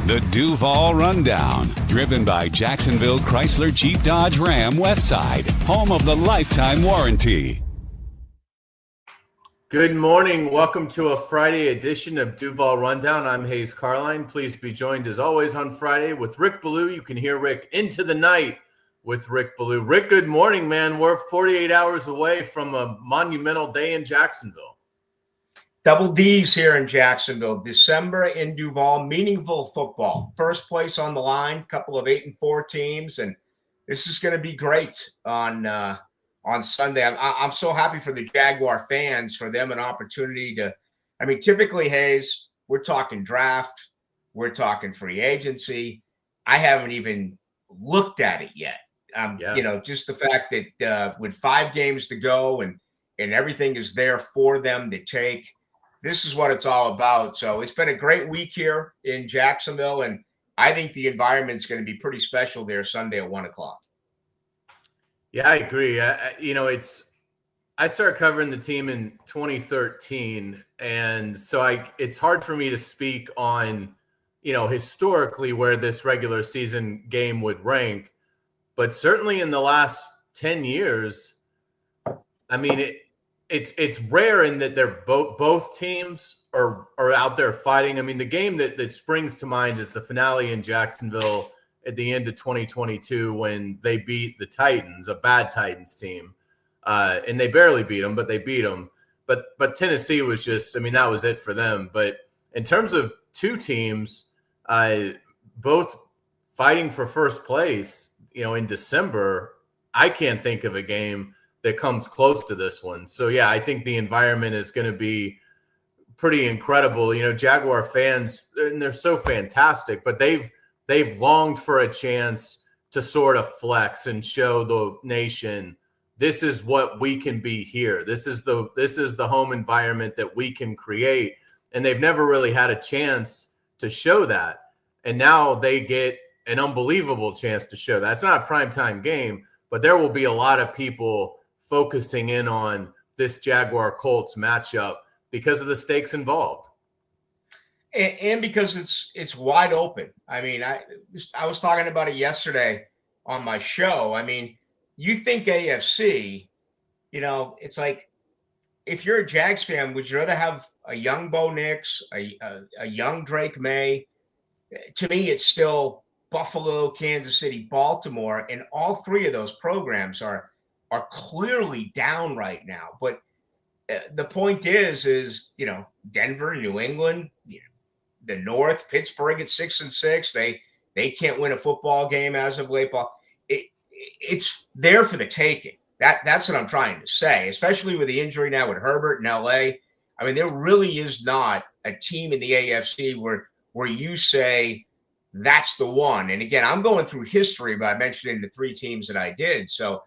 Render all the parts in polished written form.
The Duval Rundown, driven by Jacksonville Chrysler Jeep Dodge Ram Westside, home of the lifetime warranty. Good morning. Welcome to a Friday edition of Duval Rundown. I'm Hayes Carline. Pleased to be joined as always on Friday with Rick Ballou. You can hear Rick into the night with Rick Ballou. Rick, good morning, man. We're 48 hours away from a monumental day in Jacksonville. Double D's here in Jacksonville. December in Duval, meaningful football. First place on the line, couple of 8-4 teams, and this is going to be great on Sunday. I'm so happy for the Jaguar fans, for them an opportunity to. I mean, typically, Hayes, we're talking draft, we're talking free agency. I haven't even looked at it yet. You know, just the fact that with 5 games to go and everything is there for them to take. This is what it's all about. So it's been a great week here in Jacksonville, and I think the environment's going to be pretty special there Sunday at 1 o'clock. Yeah, I agree. I started covering the team in 2013, and so it's hard for me to speak on, historically where this regular season game would rank, but certainly in the last 10 years, I mean, it's rare in that they're both teams are out there fighting. I mean, the game that springs to mind is the finale in Jacksonville at the end of 2022 when they beat the Titans, a bad Titans team, and they barely beat them, but they beat them. But Tennessee was just, I mean, that was it for them. But in terms of two teams, both fighting for first place, in December, I can't think of a game that comes close to this one. So, yeah, I think the environment is going to be pretty incredible. Jaguar fans, and they're so fantastic, but they've longed for a chance to sort of flex and show the nation this is what we can be here. This is the home environment that we can create. And they've never really had a chance to show that. And now they get an unbelievable chance to show that. It's not a primetime game, but there will be a lot of people focusing in on this Jaguar Colts matchup because of the stakes involved. And because it's wide open. I mean, I was talking about it yesterday on my show. I mean, you think AFC, it's like, if you're a Jags fan, would you rather have a young Bo Nix, a young Drake May? To me, it's still Buffalo, Kansas City, Baltimore, and all 3 of those programs are clearly down right now. But the point is, Denver, New England, the North, Pittsburgh at 6-6. They can't win a football game as of late. It's there for the taking. That's what I'm trying to say, especially with the injury now with Herbert in LA. I mean, there really is not a team in the AFC where you say that's the one. And again, I'm going through history by mentioning the 3 teams that I did. So,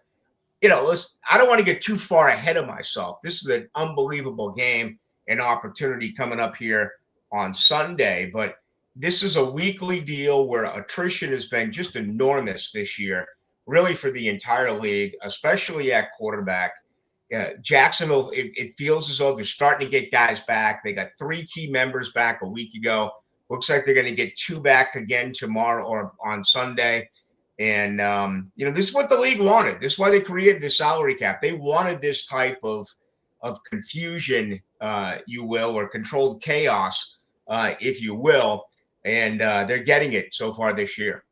I don't want to get too far ahead of myself. This is an unbelievable game and opportunity coming up here on Sunday. But this is a weekly deal where attrition has been just enormous this year, really for the entire league, especially at quarterback. Jacksonville, it feels as though they're starting to get guys back. They got 3 key members back a week ago. Looks like they're going to get 2 back again tomorrow or on Sunday. And, this is what the league wanted. This is why they created the salary cap. They wanted this type of confusion, you will, or controlled chaos, if you will. And they're getting it so far this year.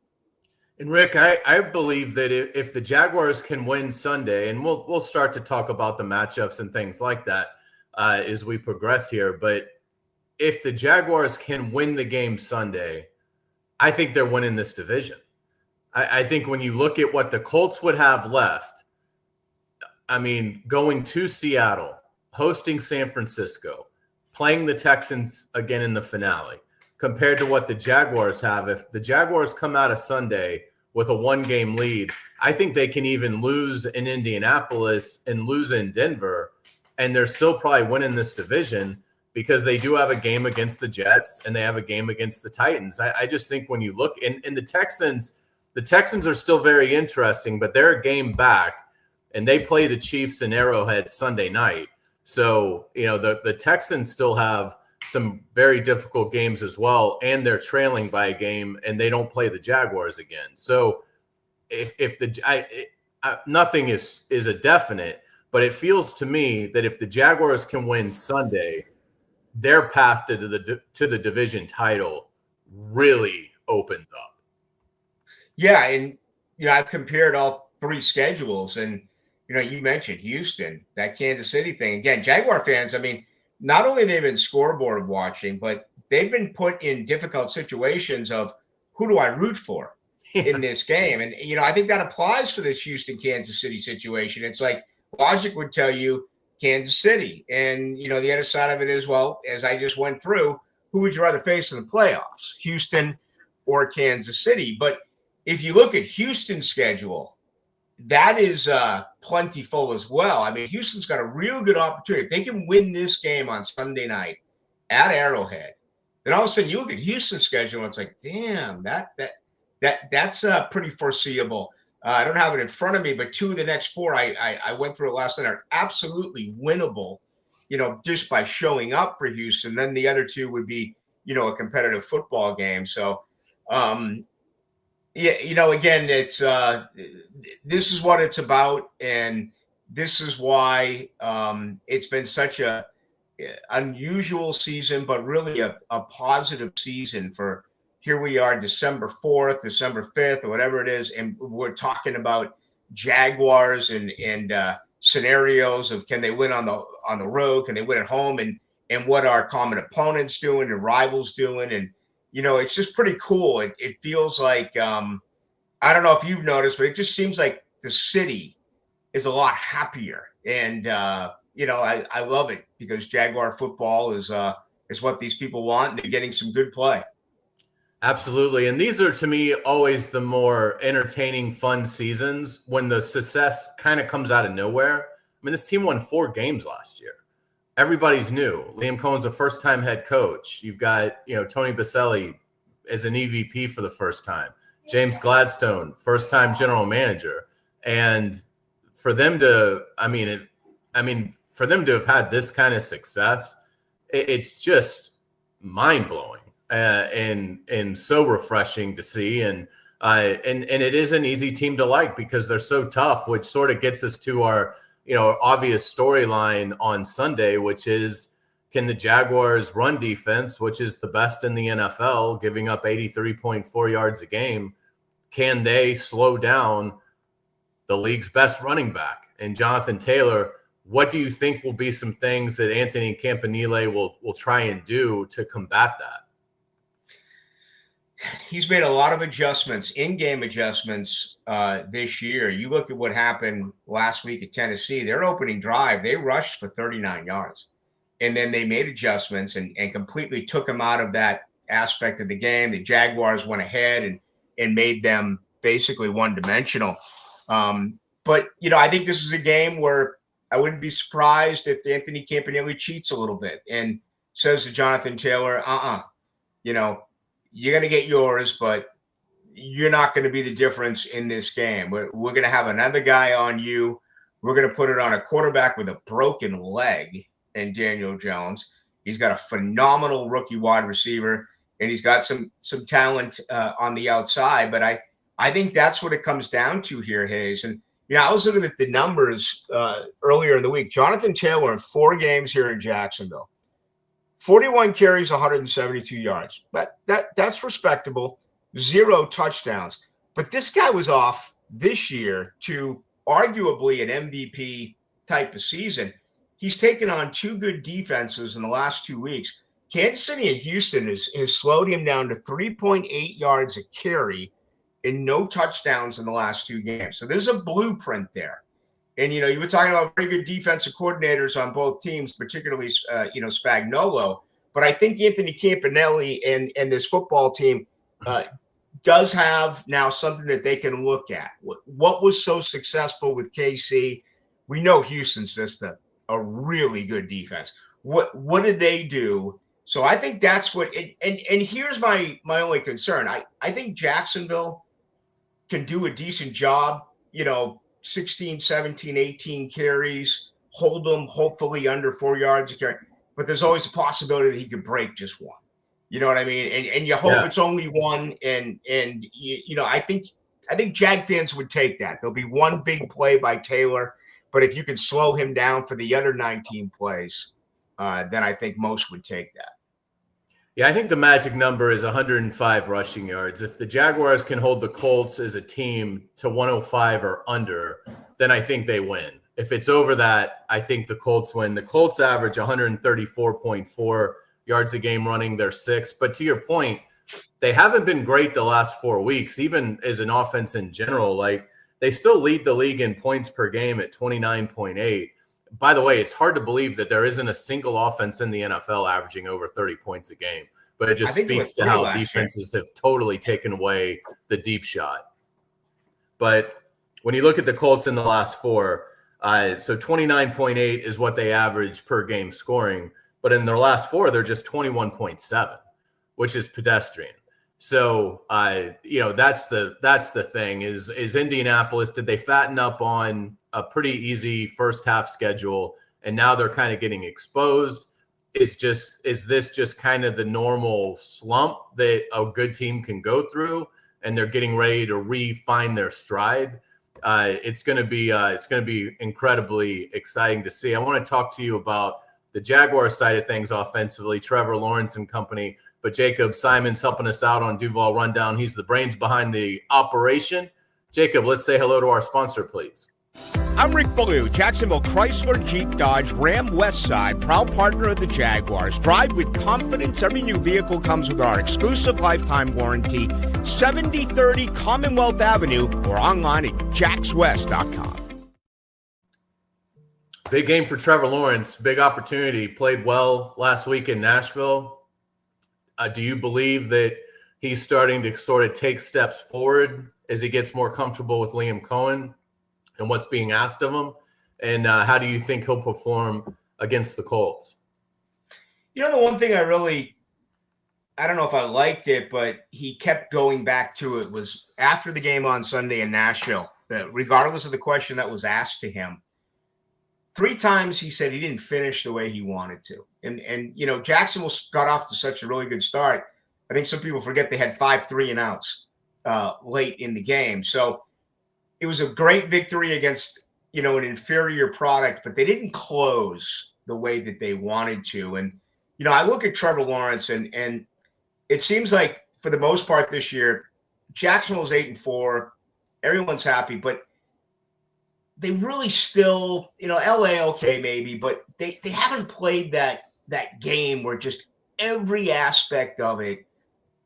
And Rick, I believe that if the Jaguars can win Sunday, and we'll start to talk about the matchups and things like that as we progress here, but if the Jaguars can win the game Sunday, I think they're winning this division. I think when you look at what the Colts would have left, I mean, going to Seattle, hosting San Francisco, playing the Texans again in the finale, compared to what the Jaguars have. If the Jaguars come out of Sunday with a 1-game lead, I think they can even lose in Indianapolis and lose in Denver, and they're still probably winning this division because they do have a game against the Jets and they have a game against the Titans. I just think when you look in the Texans are still very interesting, but they're a game back, and they play the Chiefs in Arrowhead Sunday night. So, the Texans still have some very difficult games as well, and they're trailing by a game, and they don't play the Jaguars again. So if nothing is a definite, but it feels to me that if the Jaguars can win Sunday, their path to the division title really opens up. Yeah, and I've compared all three schedules, and you mentioned Houston, that Kansas City thing. Again, Jaguar fans, I mean, not only they've been scoreboard watching, but they've been put in difficult situations of who do I root for in this game? And I think that applies to this Houston Kansas City situation. It's like logic would tell you Kansas City, and the other side of it is, well, as I just went through, who would you rather face in the playoffs, Houston or Kansas City? But if you look at Houston's schedule, that is plentiful as well. I mean, Houston's got a real good opportunity. If they can win this game on Sunday night at Arrowhead, then all of a sudden you look at Houston's schedule and it's like, damn, that's pretty foreseeable. I don't have it in front of me, but 2 of the next 4, I went through it last night, are absolutely winnable, just by showing up for Houston. Then the other 2 would be, a competitive football game. So, yeah, again, it's this is what it's about, and this is why it's been such a unusual season, but really a positive season. For here we are, December 4th, December 5th, or whatever it is, and we're talking about Jaguars and scenarios of can they win on the road, can they win at home, and what our common opponents doing and rivals doing, and it's just pretty cool. It feels like, I don't know if you've noticed, but it just seems like the city is a lot happier. And, I love it because Jaguar football is what these people want, and they're getting some good play. Absolutely. And these are, to me, always the more entertaining, fun seasons when the success kind of comes out of nowhere. I mean, this team won 4 games last year. Everybody's new. Liam Cohen's a first-time head coach. You've got, Tony Baselli as an EVP for the first time. James Gladstone, first-time general manager. And for them to, for them to have had this kind of success, it's just mind-blowing and so refreshing to see. And it is an easy team to like because they're so tough, which sort of gets us to our obvious storyline on Sunday, which is, can the Jaguars run defense, which is the best in the NFL, giving up 83.4 yards a game, can they slow down the league's best running back? And Jonathan Taylor, what do you think will be some things that Anthony Campanile will try and do to combat that? He's made a lot of adjustments, in-game adjustments this year. You look at what happened last week at Tennessee. Their opening drive, they rushed for 39 yards. And then they made adjustments and completely took them out of that aspect of the game. The Jaguars went ahead and made them basically one-dimensional. But, I think this is a game where I wouldn't be surprised if Anthony Campanile cheats a little bit and says to Jonathan Taylor, you're going to get yours, but you're not going to be the difference in this game. We're going to have another guy on you. We're going to put it on a quarterback with a broken leg in Daniel Jones. He's got a phenomenal rookie wide receiver, and he's got some talent on the outside. But I think that's what it comes down to here, Hayes. And, I was looking at the numbers earlier in the week. Jonathan Taylor in 4 games here in Jacksonville. 41 carries, 172 yards. That's respectable. 0 touchdowns. But this guy was off this year to arguably an MVP type of season. He's taken on 2 good defenses in the last 2 weeks. Kansas City and Houston has slowed him down to 3.8 yards a carry and no touchdowns in the last 2 games. So there's a blueprint there. And, you were talking about very good defensive coordinators on both teams, particularly, Spagnuolo. But I think Anthony Campanile and this football team does have now something that they can look at. What was so successful with KC? We know Houston's just a really good defense. What did they do? So I think that's what – and here's my only concern. I think Jacksonville can do a decent job, 16, 17, 18 carries, hold them hopefully under 4 yards a carry. but there's always a possibility that he could break just one. You know what I mean? And you hope it's only one. And I think Jag fans would take that. There'll be one big play by Taylor, but if you can slow him down for the other 19 plays, then I think most would take that. Yeah, I think the magic number is 105 rushing yards. If the Jaguars can hold the Colts as a team to 105 or under, then I think they win. If it's over that, I think the Colts win. The Colts average 134.4 yards a game running. They're 6th. But to your point, they haven't been great the last 4 weeks, even as an offense in general. Like, they still lead the league in points per game at 29.8. By the way, it's hard to believe that there isn't a single offense in the NFL averaging over 30 points a game. But it just speaks to how defenses have totally taken away the deep shot. But when you look at the Colts in the last 4, so 29.8 is what they average per game scoring. But in their last 4, they're just 21.7, which is pedestrian. So, that's the thing is Indianapolis, did they fatten up on a pretty easy first half schedule, and now they're kind of getting exposed? Is this just kind of the normal slump that a good team can go through, and they're getting ready to refine their stride? It's going to be incredibly exciting to see. I want to talk to you about the Jaguars side of things offensively, Trevor Lawrence and company. But Jacob Simon's helping us out on Duval Rundown. He's the brains behind the operation. Jacob, let's say hello to our sponsor, please. I'm Rick Ballou, Jacksonville Chrysler Jeep Dodge Ram Westside, proud partner of the Jaguars. Drive with confidence. Every new vehicle comes with our exclusive lifetime warranty. 7030 Commonwealth Avenue or online at jackswest.com. Big game for Trevor Lawrence. Big opportunity. Played well last week in Nashville. Do you believe that he's starting to sort of take steps forward as he gets more comfortable with Liam Cohen and what's being asked of him? And how do you think he'll perform against the Colts? The one thing I don't know if I liked it, but he kept going back to it, was after the game on Sunday in Nashville, that regardless of the question that was asked to him, 3 times he said he didn't finish the way he wanted to. And Jacksonville got off to such a really good start. I think some people forget they had 5 3-and-outs late in the game. So it was a great victory against, an inferior product, but they didn't close the way that they wanted to. And, I look at Trevor Lawrence and it seems like for the most part this year, Jacksonville's 8-4. Everyone's happy, but they really still, LA, okay, maybe, but they haven't played that game where just every aspect of it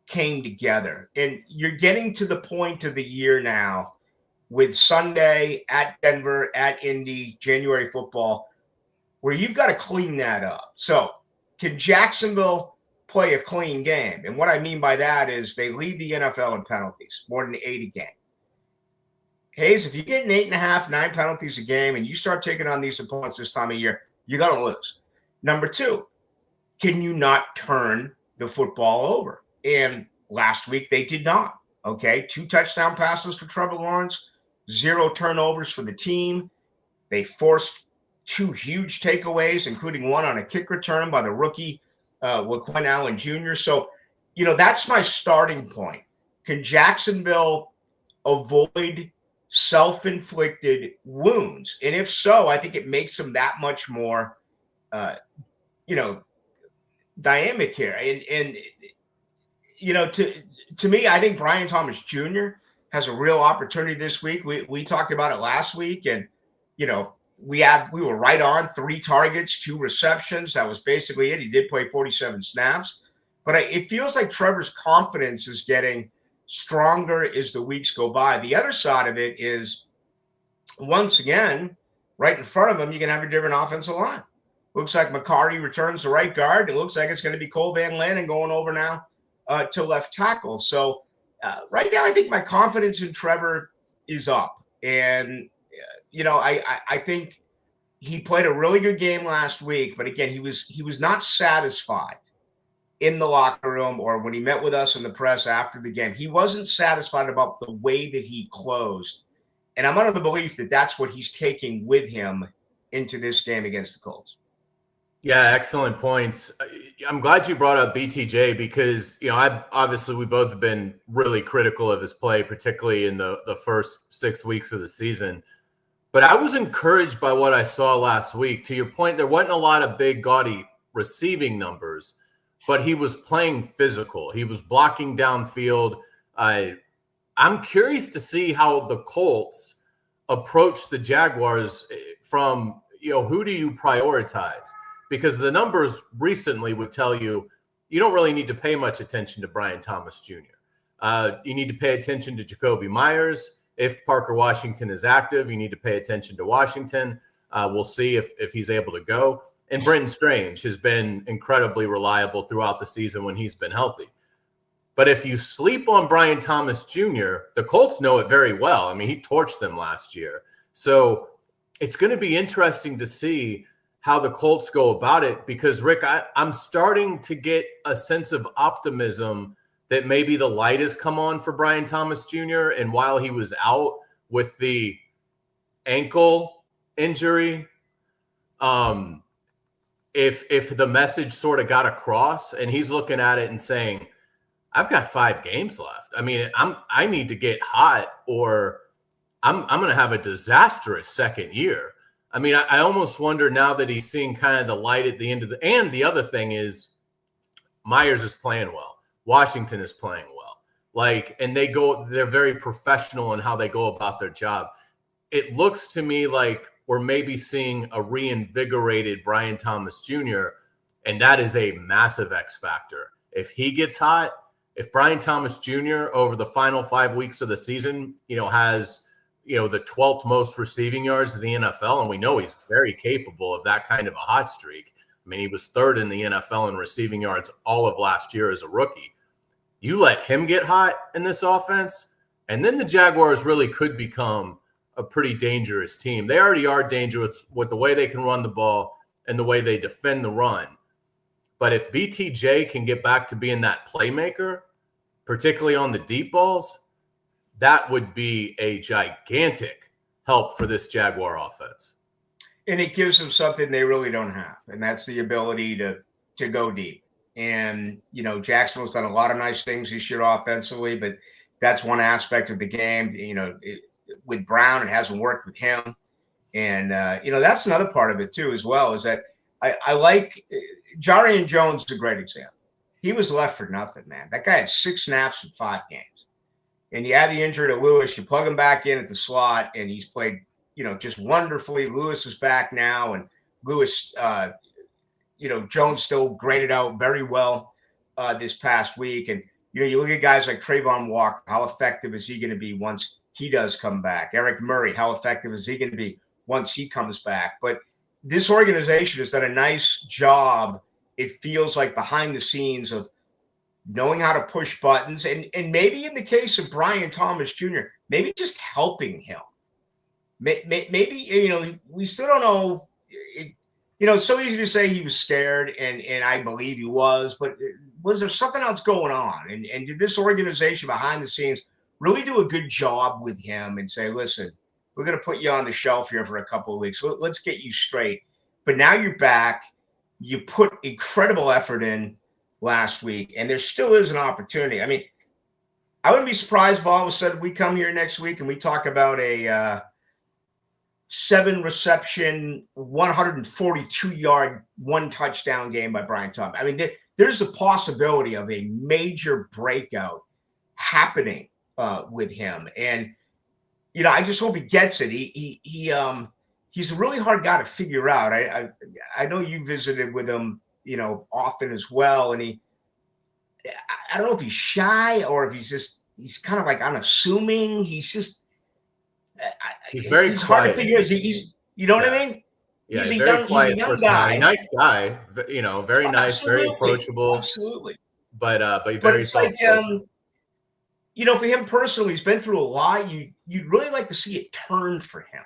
came together. And you're getting to the point of the year now with Sunday at Denver, at Indy, January football, where you've got to clean that up. So can Jacksonville play a clean game? And what I mean by that is they lead the NFL in penalties, more than 80 games. Hayes, if you get an 8.5, 9 penalties a game and you start taking on these opponents this time of year, you're going to lose. Number 2, can you not turn the football over? And last week they did not. Okay, 2 touchdown passes for Trevor Lawrence, 0 turnovers for the team. They forced 2 huge takeaways, including one on a kick return by the rookie, Quinn Allen Jr. So, that's my starting point. Can Jacksonville able self-inflicted wounds? And if so, I think it makes them that much more, dynamic here. And to me, I think Brian Thomas Jr. has a real opportunity this week. We talked about it last week, and we were right on 3 targets, 2 receptions. That was basically it. He did play 47 snaps, but it feels like Trevor's confidence is getting stronger as the weeks go by. The other side of it is, once again, right in front of him, you can have a different offensive line. Looks like McCarty returns to right guard. It looks like it's going to be Cole Van Lannon going over now to left tackle. So right now, I think my confidence in Trevor is up. And, I think he played a really good game last week. But again, he was not satisfied in the locker room or when he met with us in the press after the game. He wasn't satisfied about the way that he closed. And I'm under the belief that that's what he's taking with him into this game against the Colts. Yeah, excellent points. I'm glad you brought up BTJ because, we both have been really critical of his play, particularly in the first 6 weeks of the season. But I was encouraged by what I saw last week. To your point, there wasn't a lot of big, gaudy receiving numbers, but he was playing physical. He was blocking downfield. I'm curious to see how the Colts approach the Jaguars from, who do you prioritize? Because the numbers recently would tell you don't really need to pay much attention to Brian Thomas Jr. You need to pay attention to Jacoby Myers. If Parker Washington is active, you need to pay attention to Washington. We'll see if he's able to go. And Brenton Strange has been incredibly reliable throughout the season when he's been healthy. But if you sleep on Brian Thomas Jr., the Colts know it very well. I mean, he torched them last year. So it's going to be interesting to see how the Colts go about it because, Rick, I'm starting to get a sense of optimism that maybe the light has come on for Brian Thomas Jr. And while he was out with the ankle injury, if the message sort of got across and he's looking at it and saying, I've got 5 games left. I mean, I need to get hot or I'm going to have a disastrous second year. I mean, I almost wonder now that he's seeing kind of the light at the end of and the other thing is Myers is playing well. Washington is playing well. And they're very professional in how they go about their job. It looks to me like we're maybe seeing a reinvigorated Brian Thomas Jr., and that is a massive X factor. If he gets hot, if Brian Thomas Jr. over the final 5 weeks of the season, has the 12th most receiving yards in the NFL, and we know he's very capable of that kind of a hot streak. I mean, he was 3rd in the NFL in receiving yards all of last year as a rookie. You let him get hot in this offense, and then the Jaguars really could become a pretty dangerous team. They already are dangerous with the way they can run the ball and the way they defend the run. But if BTJ can get back to being that playmaker, particularly on the deep balls, that would be a gigantic help for this Jaguar offense. And it gives them something they really don't have, and that's the ability to go deep. And, Jacksonville's done a lot of nice things this year offensively, but that's one aspect of the game. With Brown, it hasn't worked with him. And, that's another part of it, too, as well, is that I like Jarian Jones is a great example. He was left for nothing, man. That guy had 6 snaps in 5 games. And you add the injury to Lewis, you plug him back in at the slot, and he's played, just wonderfully. Lewis is back now, and Lewis, Jones still graded out very well this past week. And, you look at guys like Trayvon Walker, how effective is he going to be once he does come back? Eric Murray, how effective is he going to be once he comes back? But this organization has done a nice job, it feels like, behind the scenes of knowing how to push buttons, and maybe in the case of Brian Thomas Jr., maybe just helping him. Maybe, we still don't know. It's so easy to say he was scared, and I believe he was, but was there something else going on? And did this organization behind the scenes really do a good job with him and say, listen, we're going to put you on the shelf here for a couple of weeks. Let's get you straight. But now you're back. You put incredible effort in last week, and there still is an opportunity. I mean, I wouldn't be surprised if all of a sudden we come here next week and we talk about a 7-reception, 142-yard, 1-touchdown game by Brian Thomas. I mean, there's a possibility of a major breakout happening with him, and I just hope he gets it. He's a really hard guy to figure out. I know you visited with him, often as well. And I don't know if he's shy or if he's kind of like unassuming. He's just, he's very he's quiet. hard to figure. You know what I mean? Yeah, he's very quiet, he's a young guy. Nice guy, very nice, very approachable. Absolutely. But very it's like, for him personally, he's been through a lot. You'd really like to see it turn for him.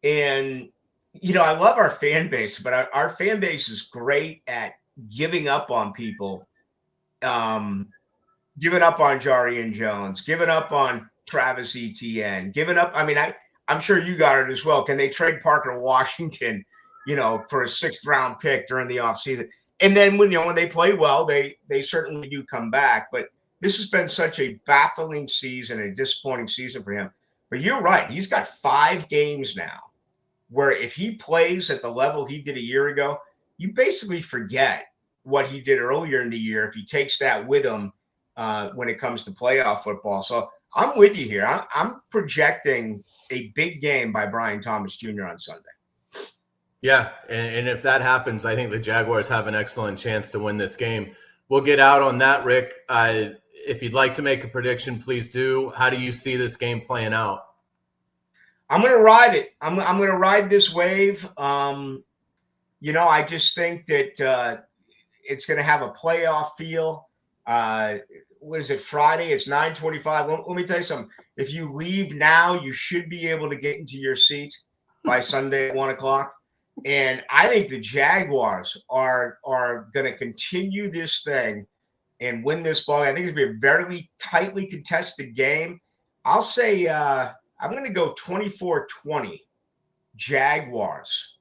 And, I love our fan base, but our fan base is great at giving up on people, giving up on Jarian Jones, giving up on Travis Etienne, giving up. I mean, I'm sure you got it as well. Can they trade Parker Washington for a 6th round pick during the offseason. And then when they play well, they certainly do come back. But this has been such a baffling season, a disappointing season for him. But you're right. He's got 5 games now where if he plays at the level he did a year ago, you basically forget what he did earlier in the year if he takes that with him when it comes to playoff football. So I'm with you here. I'm projecting a big game by Brian Thomas Jr. on Sunday. Yeah, and if that happens, I think the Jaguars have an excellent chance to win this game. We'll get out on that, Rick. If you'd like to make a prediction, please do. How do you see this game playing out? I'm going to ride it. I'm going to ride this wave. I just think that it's going to have a playoff feel. What is it, Friday? It's 9:25. Let me tell you something. If you leave now, you should be able to get into your seat by Sunday at 1 o'clock. And I think the Jaguars are going to continue this thing and win this ball. I think it's going to be a very tightly contested game. I'll say I'm going to go 24-20 Jaguars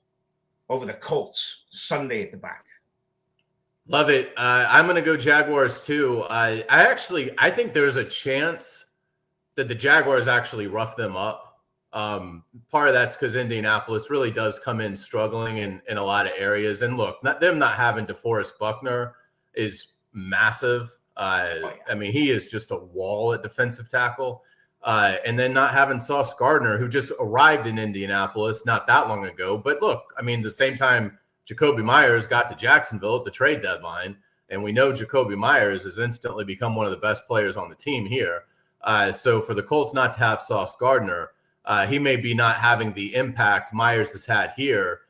over the Colts Sunday at the back. Love it. I'm going to go Jaguars too. I think there's a chance that the Jaguars actually rough them up. Part of that's because Indianapolis really does come in struggling in a lot of areas. And look, them not having DeForest Buckner is massive. I mean, he is just a wall at defensive tackle. And then not having Sauce Gardner, who just arrived in Indianapolis not that long ago. But look, I mean, the same time Jacoby Myers got to Jacksonville at the trade deadline, and we know Jacoby Myers has instantly become one of the best players on the team here. So for the Colts not to have Sauce Gardner, he may be not having the impact Myers has had here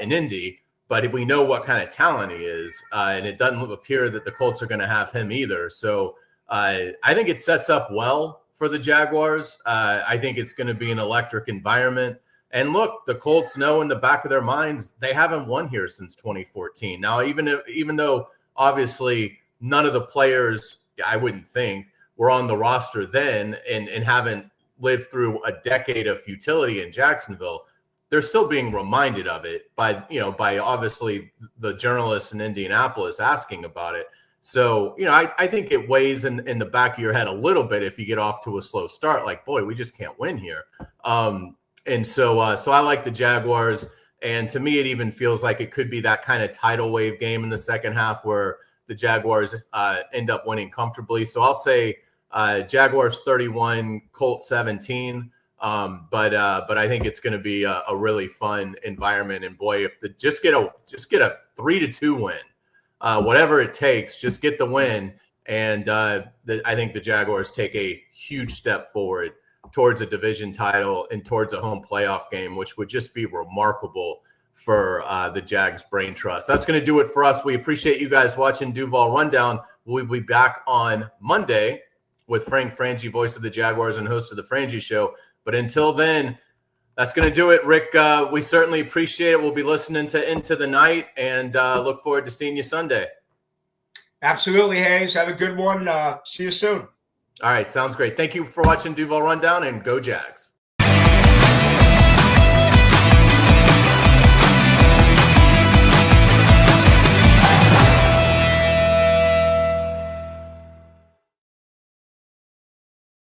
in Indy, but we know what kind of talent he is, and it doesn't appear that the Colts are going to have him either. So I think it sets up well for the Jaguars. I think it's going to be an electric environment. And look, the Colts know in the back of their minds they haven't won here since 2014. Now, even though obviously none of the players, I wouldn't think, were on the roster then and haven't lived through a decade of futility in Jacksonville, they're still being reminded of it by obviously the journalists in Indianapolis asking about it. So, I think it weighs in the back of your head a little bit if you get off to a slow start, like, boy, we just can't win here. And so I like the Jaguars. And to me, it even feels like it could be that kind of tidal wave game in the second half where the Jaguars end up winning comfortably. So I'll say Jaguars 31, Colts 17. But I think it's going to be a really fun environment. And boy, if just get a 3-2 win, whatever it takes, just get the win. And I think the Jaguars take a huge step forward towards a division title and towards a home playoff game, which would just be remarkable for the Jags brain trust. That's going to do it for us. We appreciate you guys watching Duval Rundown. We'll be back on Monday with Frank Frangie, voice of the Jaguars and host of the Frangie Show. But until then, that's going to do it. Rick, we certainly appreciate it. We'll be listening to Into the Night and look forward to seeing you Sunday. Absolutely, Hayes. Have a good one. See you soon. All right. Sounds great. Thank you for watching Duval Rundown, and go Jags.